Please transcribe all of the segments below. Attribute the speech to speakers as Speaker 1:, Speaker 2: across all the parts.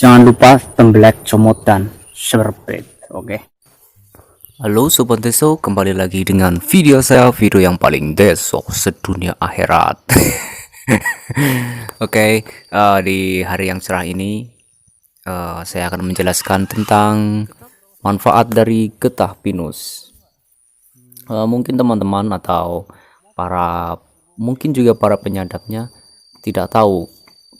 Speaker 1: Jangan lupa tembelak, comot, dan serbet. Oke.
Speaker 2: Halo Sobat Deso, kembali lagi dengan video saya, video yang paling deso sedunia akhirat. Oke, di hari yang cerah ini saya akan menjelaskan tentang manfaat dari getah pinus. Mungkin teman-teman atau mungkin juga para penyadapnya tidak tahu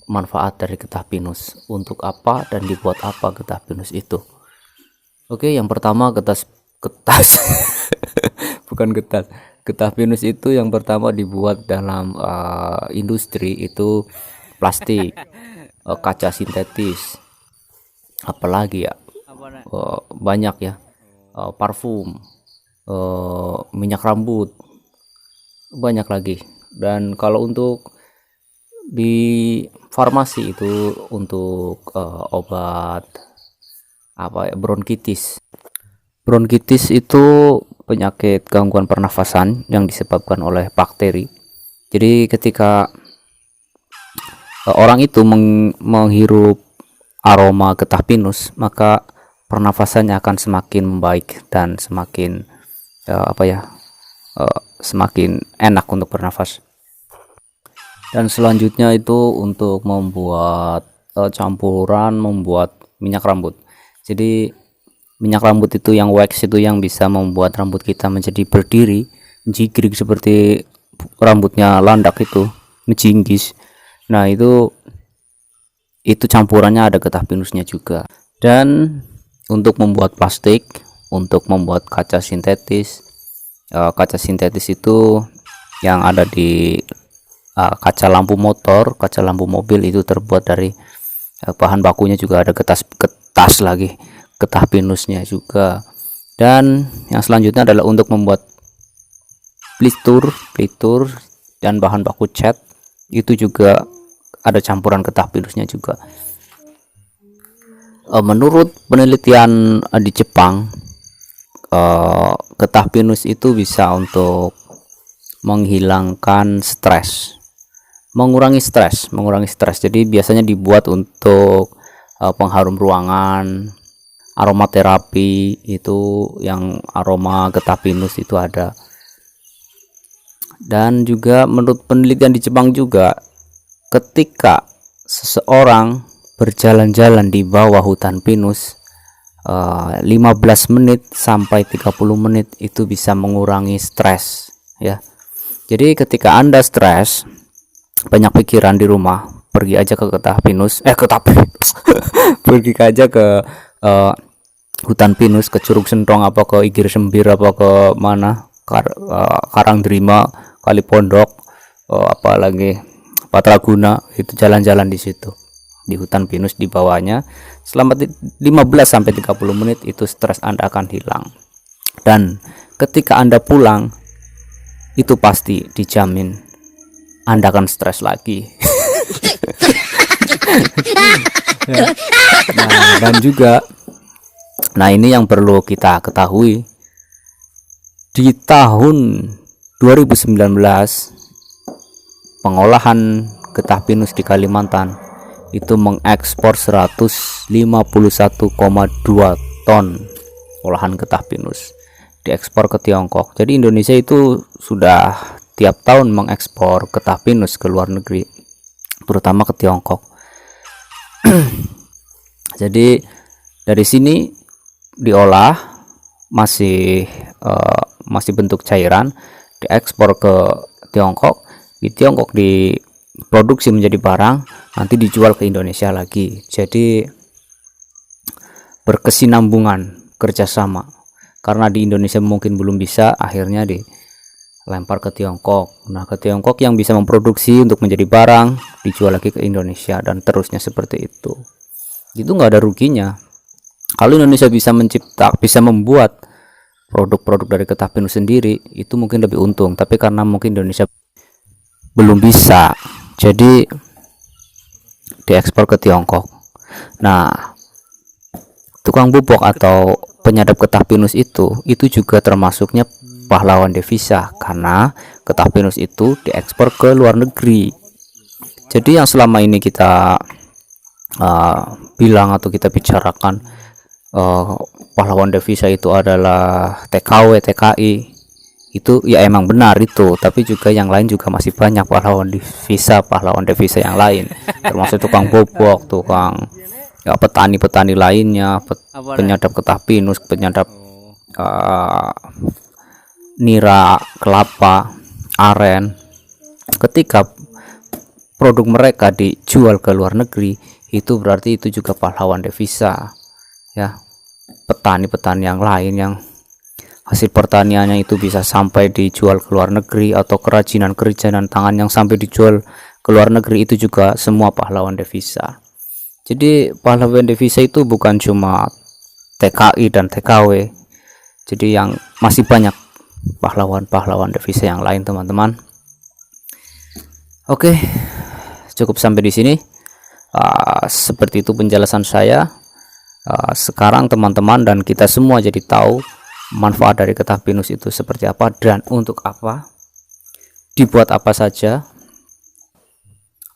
Speaker 2: manfaat dari getah pinus, untuk apa dan dibuat apa getah pinus itu. Oke, yang pertama getas bukan getas. Getah pinus itu yang pertama dibuat dalam industri itu plastik, kaca sintetis, apalagi ya, banyak ya, parfum, minyak rambut, banyak lagi. Dan kalau untuk di farmasi itu untuk obat apa ya, bronkitis itu penyakit gangguan pernafasan yang disebabkan oleh bakteri. Jadi ketika orang itu menghirup aroma getah pinus, maka pernafasannya akan semakin membaik dan semakin semakin enak untuk bernafas. Dan selanjutnya itu untuk membuat campuran membuat minyak rambut. Jadi minyak rambut itu yang wax itu yang bisa membuat rambut kita menjadi berdiri, menjigrik seperti rambutnya landak itu, menjinggis. Nah, itu campurannya ada getah pinusnya juga. Dan untuk membuat plastik, untuk membuat kaca sintetis itu yang ada di kaca lampu motor, kaca lampu mobil itu terbuat dari bahan bakunya juga ada getah pinusnya juga. Dan yang selanjutnya adalah untuk membuat plitur dan bahan baku cat, itu juga ada campuran getah pinusnya juga. Menurut penelitian di Jepang, getah pinus itu bisa untuk menghilangkan stres, mengurangi stres. Jadi biasanya dibuat untuk pengharum ruangan, aromaterapi itu yang aroma getah pinus itu ada. Dan juga menurut penelitian di Jepang juga, ketika seseorang berjalan-jalan di bawah hutan pinus 15 menit sampai 30 menit itu bisa mengurangi stres ya. Jadi ketika Anda stres, banyak pikiran di rumah, pergi aja ke pergi aja ke hutan pinus, ke Curug Sentong, apa ke Igir Sembir, apa ke mana, Karangdrima, Kali Pondok, apalagi Patraguna, itu jalan-jalan di situ di hutan pinus, di bawahnya selama 15 sampai 30 menit itu stres Anda akan hilang. Dan ketika Anda pulang, itu pasti dijamin Anda akan stres lagi. Dan juga, ini yang perlu kita ketahui, di tahun 2019 pengolahan getah pinus di Kalimantan itu mengekspor 151,2 ton olahan getah pinus, diekspor ke Tiongkok. Jadi Indonesia itu sudah tiap tahun mengekspor getah pinus ke luar negeri, terutama ke Tiongkok. Jadi dari sini diolah masih bentuk cairan, diekspor ke Tiongkok. Di Tiongkok diproduksi menjadi barang, nanti dijual ke Indonesia lagi. Jadi berkesinambungan kerjasama. Karena di Indonesia mungkin belum bisa, akhirnya dilempar ke Tiongkok. Nah, ke Tiongkok yang bisa memproduksi untuk menjadi barang, dijual lagi ke Indonesia, dan terusnya seperti itu. Itu nggak ada ruginya. Kalau Indonesia bisa membuat produk-produk dari getah pinus sendiri, itu mungkin lebih untung. Tapi karena mungkin Indonesia belum bisa, jadi diekspor ke Tiongkok. Nah, tukang pupuk atau penyadap getah pinus itu juga termasuknya pahlawan devisa, karena getah pinus itu diekspor ke luar negeri. Jadi yang selama ini kita bilang atau kita bicarakan pahlawan devisa itu adalah TKW, TKI, itu ya emang benar itu, tapi juga yang lain juga masih banyak pahlawan devisa yang lain, termasuk tukang bobok, tukang ya petani-petani lainnya, penyadap getah pinus, penyadap nira, kelapa, aren. Ketika produk mereka dijual ke luar negeri, itu berarti itu juga pahlawan devisa ya. Petani-petani yang lain yang hasil pertaniannya itu bisa sampai dijual ke luar negeri, atau kerajinan tangan yang sampai dijual ke luar negeri, itu juga semua pahlawan devisa. Jadi pahlawan devisa itu bukan cuma TKI dan TKW, jadi yang masih banyak pahlawan devisa yang lain, teman-teman. Oke, cukup sampai di sini. Seperti itu penjelasan saya. Sekarang teman-teman dan kita semua jadi tahu manfaat dari getah pinus itu seperti apa dan untuk apa, dibuat apa saja.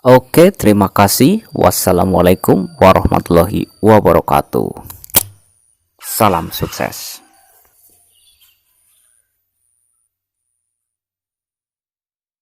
Speaker 2: Oke, terima kasih. Wassalamualaikum warahmatullahi wabarakatuh. Salam sukses.